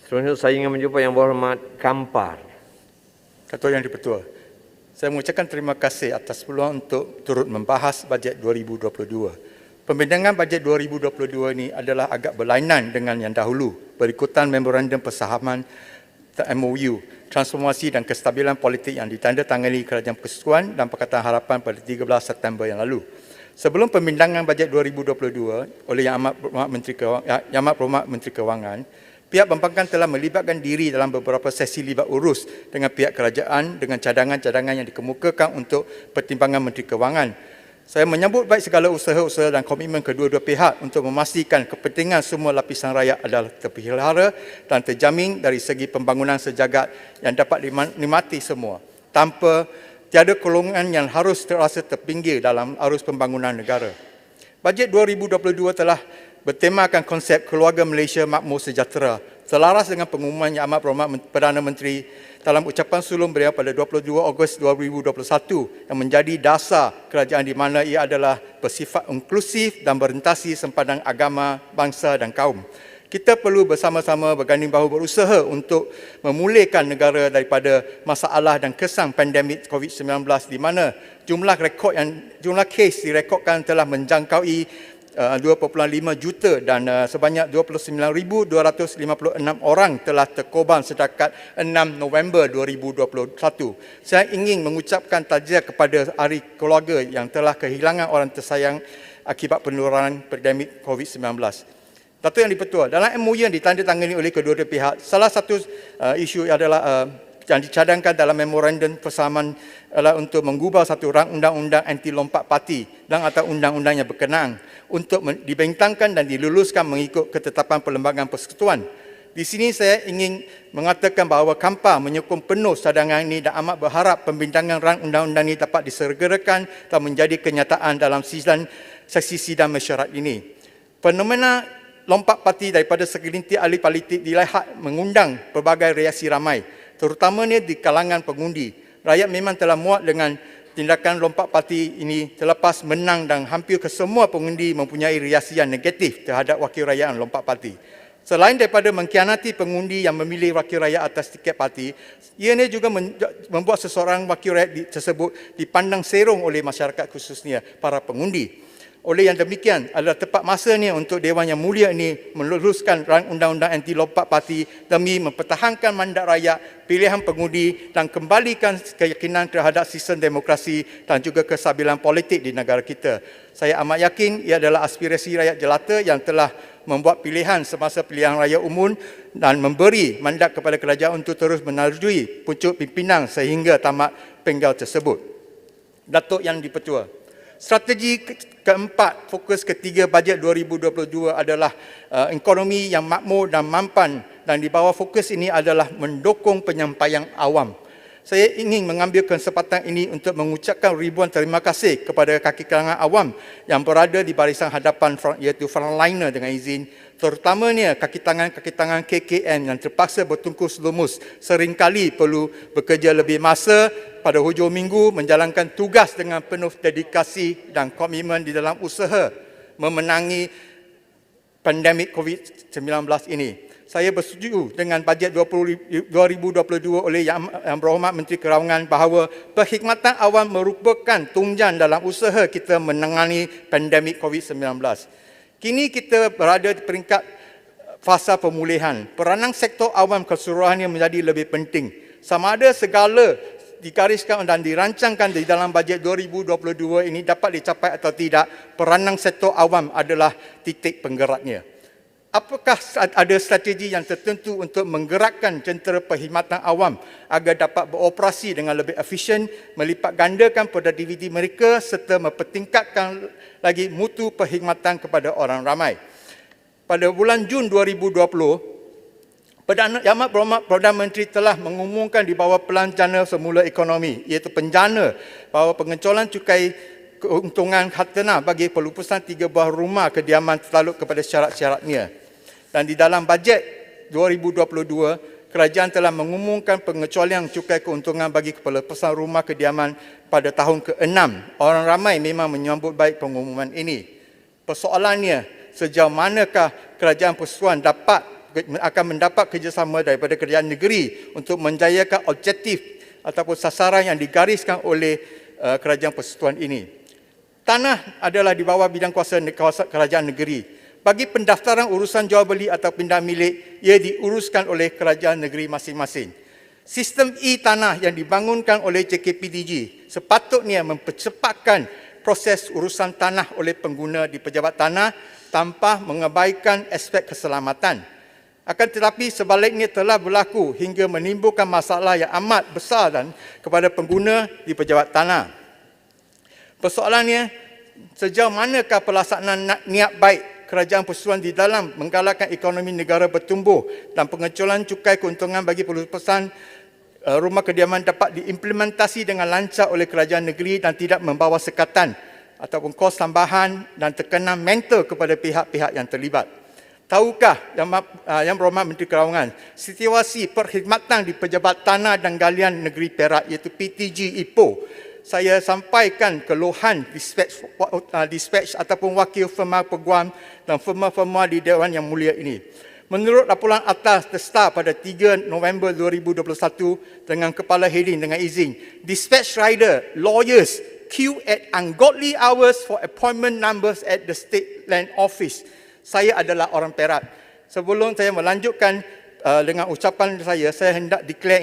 Seterusnya saya ingin menjumpa Yang Berhormat Kampar. Ketua Yang di-Pertua, saya mengucapkan terima kasih atas peluang untuk turut membahas bajet 2022. Pembintangan bajet 2022 ini adalah agak berlainan dengan yang dahulu, berikutan Memorandum Persahaman MOU, Transformasi dan Kestabilan Politik yang ditandatangani Kerajaan Persekutuan dan Pakatan Harapan pada 13 September yang lalu. Sebelum pembintangan bajet 2022 oleh Yang Amat Berhormat Menteri Kewangan, pihak pembangkang telah melibatkan diri dalam beberapa sesi libat urus dengan pihak kerajaan dengan cadangan-cadangan yang dikemukakan untuk pertimbangan Menteri Kewangan. Saya menyambut baik segala usaha-usaha dan komitmen kedua-dua pihak untuk memastikan kepentingan semua lapisan rakyat adalah terpelihara dan terjamin dari segi pembangunan sejagat yang dapat dinikmati semua, tanpa tiada golongan yang harus terasa terpinggir dalam arus pembangunan negara. Bajet 2022 telah bertemakan konsep keluarga Malaysia makmur sejahtera, selaras dengan pengumuman Yang Amat Berhormat Perdana Menteri dalam ucapan sulung beliau pada 22 Ogos 2021 yang menjadi dasar kerajaan di mana ia adalah bersifat inklusif dan berorientasi sempadan agama, bangsa dan kaum. Kita perlu bersama-sama berganding bahu berusaha untuk memulihkan negara daripada masalah dan kesan pandemik COVID-19 di mana jumlah kes direkodkan telah menjangkaui 2.5 juta dan sebanyak 29,256 orang telah terkorban setakat 6 November 2021. Saya ingin mengucapkan takziah kepada ahli keluarga yang telah kehilangan orang tersayang akibat penularan pandemik COVID-19. Datuk Yang di-Pertua, dalam MOU yang ditandatangani oleh kedua-dua pihak, salah satu isu adalah yang dicadangkan dalam memorandum persamaan adalah untuk mengubah satu rang undang-undang anti lompat parti dan atau undang-undang yang berkenaan untuk dibentangkan dan diluluskan mengikut ketetapan Perlembagaan Persekutuan. Di sini saya ingin mengatakan bahawa Kampar menyokong penuh cadangan ini dan amat berharap pembintangan rang undang-undang ini dapat disegerakan dan menjadi kenyataan dalam sesi sidang mesyuarat ini. Fenomena lompat parti daripada segelintir ahli politik dilihat mengundang pelbagai reaksi ramai, terutamanya di kalangan pengundi. Rakyat memang telah muak dengan tindakan lompat parti ini selepas menang dan hampir kesemua pengundi mempunyai reaksi yang negatif terhadap wakil rakyat yang lompat parti. Selain daripada mengkhianati pengundi yang memilih wakil rakyat atas tiket parti, ianya juga membuat seseorang wakil rakyat tersebut dipandang serong oleh masyarakat, khususnya para pengundi. Oleh yang demikian, adalah tepat masanya untuk Dewan Yang Mulia ini meluluskan rang undang-undang anti lompat parti demi mempertahankan mandat rakyat, pilihan pengundi dan kembalikan keyakinan terhadap sistem demokrasi dan juga kestabilan politik di negara kita. Saya amat yakin ia adalah aspirasi rakyat jelata yang telah membuat pilihan semasa pilihan raya umum dan memberi mandat kepada kerajaan untuk terus menerjui pucuk pimpinan sehingga tamat penggal tersebut. Datuk Yang di-Pertua, strategi keempat, fokus ketiga bajet 2022 adalah ekonomi yang makmur dan mampan, dan di bawah fokus ini adalah mendukung penyampaian awam. Saya ingin mengambil kesempatan ini untuk mengucapkan ribuan terima kasih kepada kaki kalangan awam yang berada di barisan hadapan iaitu frontliner dengan izin, terutamanya kaki tangan KKM yang terpaksa bertungkus lumus, seringkali perlu bekerja lebih masa pada hujung minggu menjalankan tugas dengan penuh dedikasi dan komitmen di dalam usaha memenangi pandemik COVID-19 ini. Saya bersetuju dengan bajet 2022 oleh Yang Berhormat Menteri Kewangan bahawa perkhidmatan awam merupakan tunjang dalam usaha kita menangani pandemik COVID-19. Kini kita berada di peringkat fasa pemulihan. Peranan sektor awam keseluruhannya menjadi lebih penting. Sama ada segala digariskan dan dirancangkan di dalam bajet 2022 ini dapat dicapai atau tidak, peranan sektor awam adalah titik penggeraknya. Apakah ada strategi yang tertentu untuk menggerakkan jentera perkhidmatan awam agar dapat beroperasi dengan lebih efisien, melipat gandakan produktiviti mereka serta mempertingkatkan lagi mutu perkhidmatan kepada orang ramai? Pada bulan Jun 2020, Yang Amat Berhormat Perdana Menteri telah mengumumkan di bawah Pelan Jana Semula Ekonomi, iaitu penjana bahawa pengecualian cukai keuntungan hartanah bagi pelupusan 3 buah rumah kediaman tertaluk kepada syarat-syaratnya. Dan di dalam bajet 2022, kerajaan telah mengumumkan pengecualian cukai keuntungan bagi pelupusan rumah kediaman pada tahun ke-6. Orang ramai memang menyambut baik pengumuman ini. Persoalannya, sejauh manakah kerajaan persekutuan dapat akan mendapat kerjasama daripada kerajaan negeri untuk menjayakan objektif ataupun sasaran yang digariskan oleh kerajaan persekutuan ini. Tanah adalah di bawah bidang kuasa kerajaan negeri. Bagi pendaftaran urusan jual beli atau pindah milik, ia diuruskan oleh kerajaan negeri masing-masing. Sistem e-tanah yang dibangunkan oleh JKPTG sepatutnya mempercepatkan proses urusan tanah oleh pengguna di pejabat tanah tanpa mengabaikan aspek keselamatan. Akan tetapi sebaliknya telah berlaku hingga menimbulkan masalah yang amat besar dan kepada pengguna di pejabat tanah. Persoalannya, sejauh manakah pelaksanaan niat baik kerajaan persekutuan di dalam menggalakkan ekonomi negara bertumbuh dan pengecualian cukai keuntungan bagi pelupasan rumah kediaman dapat diimplementasi dengan lancar oleh kerajaan negeri dan tidak membawa sekatan ataupun kos tambahan dan tekanan mental kepada pihak-pihak yang terlibat. Tahukah Yang Berhormat Menteri Keuangan, situasi perkhidmatan di Pejabat Tanah dan Galian Negeri Perak iaitu PTG Ipoh, saya sampaikan keluhan dispatch ataupun wakil firma peguam dan firma-firma di Dewan Yang Mulia ini. Menurut laporan atas The Star pada 3 November 2021 dengan kepala heading dengan izin, dispatch rider, lawyers queue at ungodly hours for appointment numbers at the State Land Office. Saya adalah orang Perak. Sebelum saya melanjutkan dengan ucapan saya hendak declare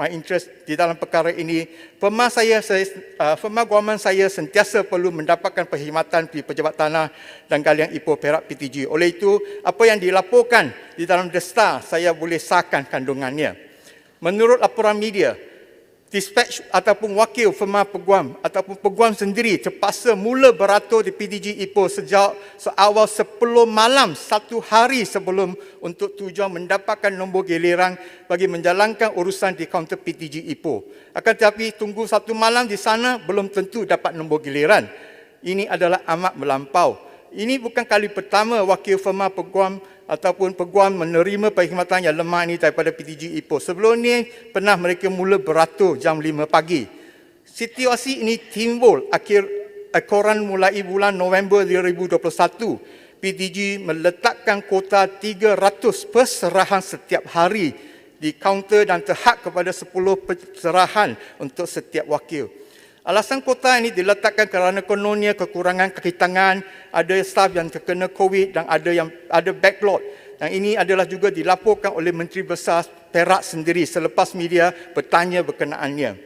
my interest di dalam perkara ini. Firma guaman saya sentiasa perlu mendapatkan perkhidmatan di Pejabat Tanah dan Galian Ipoh Perak PTG. Oleh itu, apa yang dilaporkan di dalam The Star, saya boleh sahkan kandungannya. Menurut laporan media, dispatch ataupun wakil firma peguam ataupun peguam sendiri terpaksa mula beratur di PTG Ipoh sejak seawal 10 malam 1 hari sebelum untuk tujuan mendapatkan nombor giliran bagi menjalankan urusan di kaunter PTG Ipoh. Akan tetapi tunggu 1 malam di sana belum tentu dapat nombor giliran. Ini adalah amat melampau. Ini bukan kali pertama wakil firma peguam ataupun peguam menerima perkhidmatan yang lemah ini daripada PTG Ipoh. Sebelum ini pernah mereka mula beratur jam 5 pagi. Situasi ini timbul akhir ekoran mulai bulan November 2021. PTG meletakkan kuota 300 perserahan setiap hari di kaunter dan terhad kepada 10 perserahan untuk setiap wakil. Alasan kuota ini diletakkan kerana kononnya kekurangan kaki tangan, ada staf yang terkena COVID dan ada backlog. Dan ini adalah juga dilaporkan oleh Menteri Besar Perak sendiri selepas media bertanya berkenaannya.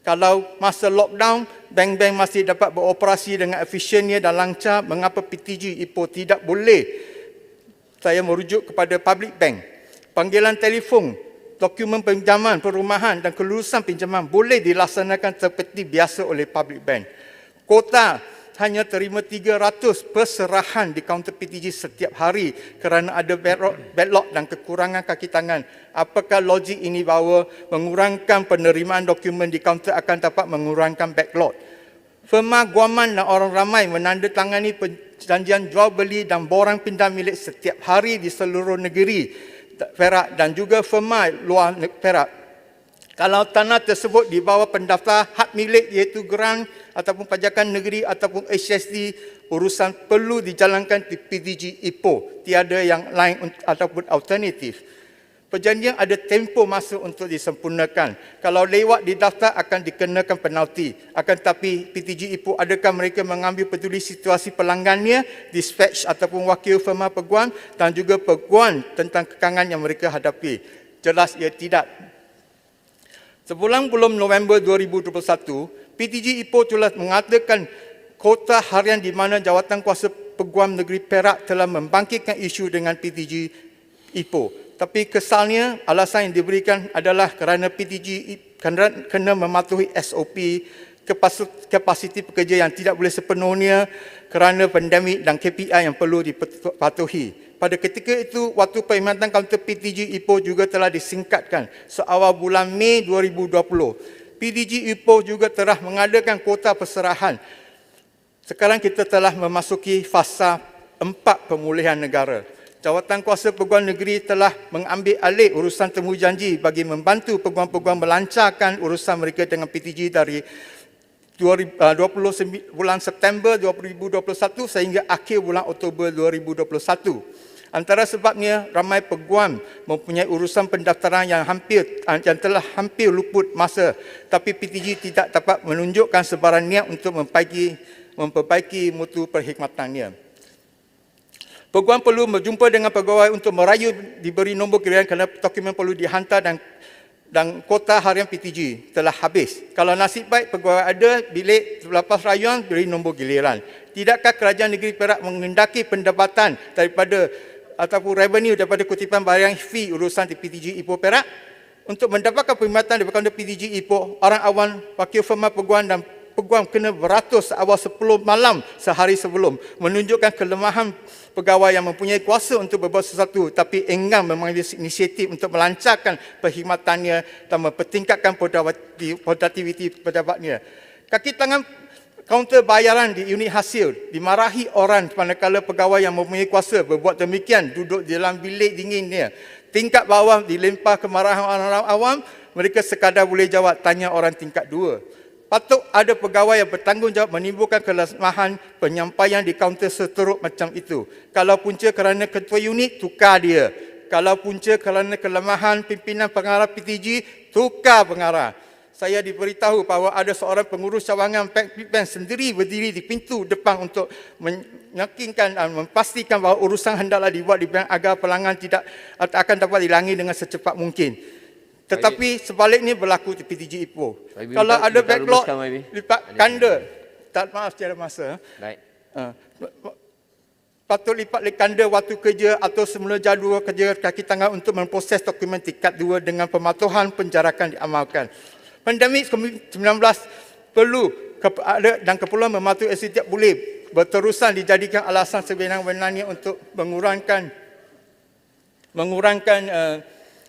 Kalau masa lockdown, bank-bank masih dapat beroperasi dengan efisiennya dan lancar, mengapa PTG Ipoh tidak boleh? Saya merujuk kepada public bank. Panggilan telefon, dokumen pinjaman perumahan dan kelulusan pinjaman boleh dilaksanakan seperti biasa oleh public bank. Kota hanya terima 300 perserahan di kaunter PTG setiap hari kerana ada backlog dan kekurangan kaki tangan. Apakah logik ini bahawa mengurangkan penerimaan dokumen di kaunter akan dapat mengurangkan backlog? Firma guaman dan orang ramai menandatangani perjanjian jual beli dan borang pindah milik setiap hari di seluruh negeri Perak dan juga firma luar Perak. Kalau tanah tersebut di bawah pendaftar hak milik iaitu grant ataupun pajakan negeri ataupun HSD, urusan perlu dijalankan di PTG Ipoh. Tiada yang lain ataupun alternatif. Perjanjian ada tempoh masa untuk disempurnakan. Kalau lewat di daftar akan dikenakan penalti. Akan tetapi PTG Ipoh, adakah mereka mengambil peduli situasi pelanggannya, dispatch ataupun wakil firma peguam dan juga peguam tentang kekangan yang mereka hadapi? Jelas ia tidak. Sebulan belum November 2021, PTG Ipoh telah mengadakan kota harian di mana Jawatan Kuasa Peguam Negeri Perak telah membangkitkan isu dengan PTG Ipoh. Tapi kesalnya alasan yang diberikan adalah kerana PTG kena mematuhi SOP, kapasiti pekerja yang tidak boleh sepenuhnya kerana pandemik dan KPI yang perlu dipatuhi. Pada ketika itu, waktu perkhidmatan kaunter PTG Ipoh juga telah disingkatkan seawal bulan Mei 2020. PTG Ipoh juga telah mengadakan kuota perserahan. Sekarang kita telah memasuki fasa 4 pemulihan negara. Jawatan Kuasa Peguam Negeri telah mengambil alih urusan temujanji bagi membantu peguam-peguam melancarkan urusan mereka dengan PTG dari 20 bulan September 2021 sehingga akhir bulan Oktober 2021. Antara sebabnya, ramai peguam mempunyai urusan pendaftaran yang telah hampir luput masa, tapi PTG tidak dapat menunjukkan sebarang niat untuk memperbaiki mutu perkhidmatannya. Peguam perlu berjumpa dengan pegawai untuk merayu diberi nombor giliran kerana dokumen perlu dihantar dan kota harian PTG telah habis. Kalau nasib baik pegawai ada, bilik selepas rayuan beri nombor giliran. Tidakkah kerajaan negeri Perak mengendaki pendapatan daripada ataupun revenue daripada kutipan barang fee urusan di PTG Ipoh Perak? Untuk mendapatkan perkhidmatan daripada PTG Ipoh, orang awam, wakil firma peguam dan peguam kena beratus awal 10 malam sehari sebelum, menunjukkan kelemahan pegawai yang mempunyai kuasa untuk berbuat sesuatu tapi enggan mengambil inisiatif untuk melancarkan perkhidmatannya dan mempertingkatkan produktiviti pejabatnya. Kaki tangan kaunter bayaran di unit hasil dimarahi orang manakala pegawai yang mempunyai kuasa berbuat demikian duduk dalam bilik dinginnya. Tingkat bawah dilempar kemarahan orang awam, mereka sekadar boleh jawab tanya orang tingkat 2. Patut ada pegawai yang bertanggungjawab menimbulkan kelemahan penyampaian di kaunter seteruk macam itu. Kalau punca kerana ketua unit, tukar dia. Kalau punca kerana kelemahan pimpinan pengarah PTG, tukar pengarah. Saya diberitahu bahawa ada seorang pengurus cawangan PAN sendiri berdiri di pintu depan untuk meyakinkan dan memastikan bahawa urusan hendaklah dibuat di bank agar pelanggan tidak akan dapat dilangi dengan secepat mungkin. Tetapi sebaliknya berlaku di PTG Ipoh. Kalau ada backlog, lipat kanda. Tak maaf secara masa. Baik. Patut lipat kanda waktu kerja atau semula jadual kerja kaki tangan untuk memproses dokumen tingkat 2 dengan pematuhan penjarakan diamalkan. Pandemik COVID-19 perlu dan keperluan mematuhi SDT boleh berterusan dijadikan alasan sebenang-benangnya untuk mengurangkan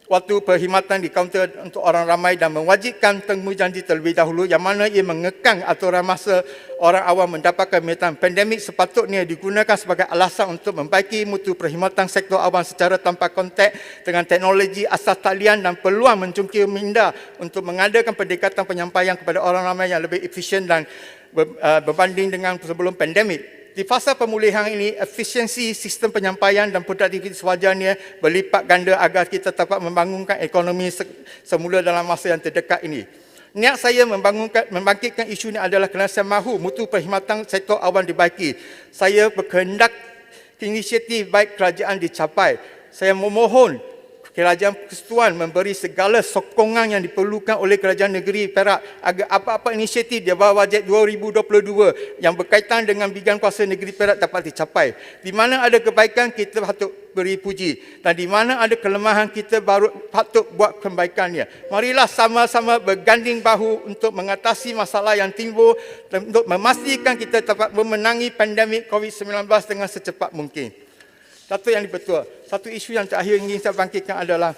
waktu perkhidmatan di kaunter untuk orang ramai dan mewajibkan temu janji terlebih dahulu yang mana ia mengekang aturan masa orang awam mendapatkan perkhidmatan. Pandemik sepatutnya digunakan sebagai alasan untuk membaiki mutu perkhidmatan sektor awam secara tanpa kontak dengan teknologi asas talian dan peluang mencungkil minda untuk mengadakan pendekatan penyampaian kepada orang ramai yang lebih efisien dan berbanding dengan sebelum pandemik. Di fasa pemulihan ini, efisiensi sistem penyampaian dan produktiviti sewajarnya berlipat ganda agar kita dapat membangunkan ekonomi semula dalam masa yang terdekat ini. Niat saya membangkitkan isu ini adalah kerana saya mahu mutu perkhidmatan sektor awam dibaiki. Saya berkehendak inisiatif baik kerajaan dicapai. Saya memohon Kerajaan Persekutuan memberi segala sokongan yang diperlukan oleh Kerajaan Negeri Perak agar apa-apa inisiatif di bawah bajet 2022 yang berkaitan dengan bidang kuasa negeri Perak dapat dicapai. Di mana ada kebaikan, kita patut beri puji. Dan di mana ada kelemahan, kita baru patut buat kebaikannya. Marilah sama-sama berganding bahu untuk mengatasi masalah yang timbul dan untuk memastikan kita dapat memenangi pandemik COVID-19 dengan secepat mungkin. Satu yang betul. Satu isu yang terakhir ingin saya bangkitkan adalah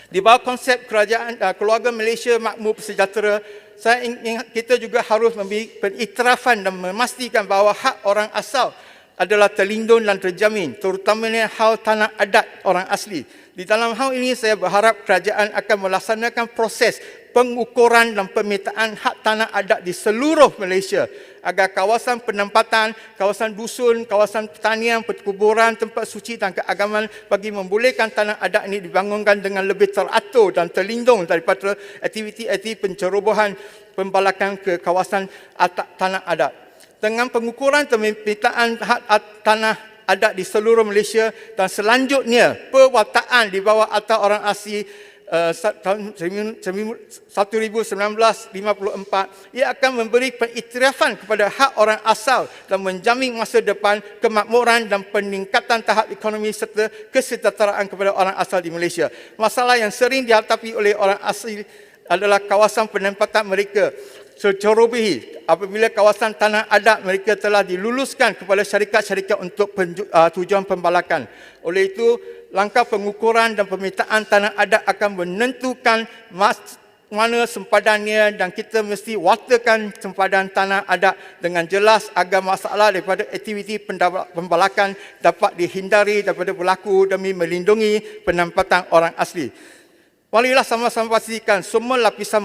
di bawah konsep kerajaan keluarga Malaysia makmur sejahtera, saya ingin kita juga harus memberi pengiktirafan dan memastikan bahawa hak orang asal adalah terlindung dan terjamin, terutamanya hal tanah adat orang asli. Di dalam hal ini saya berharap kerajaan akan melaksanakan proses pengukuran dan pemetaan hak tanah adat di seluruh Malaysia agar kawasan penempatan, kawasan dusun, kawasan pertanian, perkuburan, tempat suci dan keagamaan bagi membolehkan tanah adat ini dibangunkan dengan lebih teratur dan terlindung daripada aktiviti-aktiviti pencerobohan pembalakan ke kawasan tanah adat. Dengan pengukuran dan pemetaan hak tanah adat di seluruh Malaysia dan selanjutnya perwataan di bawah Akta Orang Asli tahun 1954, ia akan memberi pengiktirafan kepada hak orang asal dan menjamin masa depan, kemakmuran dan peningkatan tahap ekonomi serta kesejahteraan kepada orang asal di Malaysia. Masalah yang sering dihadapi oleh orang asli adalah kawasan penempatan mereka. Secara apabila kawasan tanah adat mereka telah diluluskan kepada syarikat-syarikat untuk tujuan pembalakan. Oleh itu, langkah pengukuran dan pemetaan tanah adat akan menentukan mana sempadannya dan kita mesti waterkan sempadan tanah adat dengan jelas agar masalah daripada aktiviti pembalakan dapat dihindari daripada berlaku demi melindungi penempatan orang asli. Marilah sama-sama pastikan semua lapisan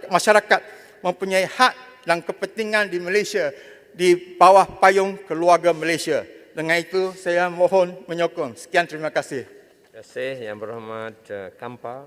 masyarakat mempunyai hak dan kepentingan di Malaysia di bawah payung keluarga Malaysia. Dengan itu, saya mohon menyokong. Sekian, terima kasih. Terima kasih Yang Berhormat Kampar.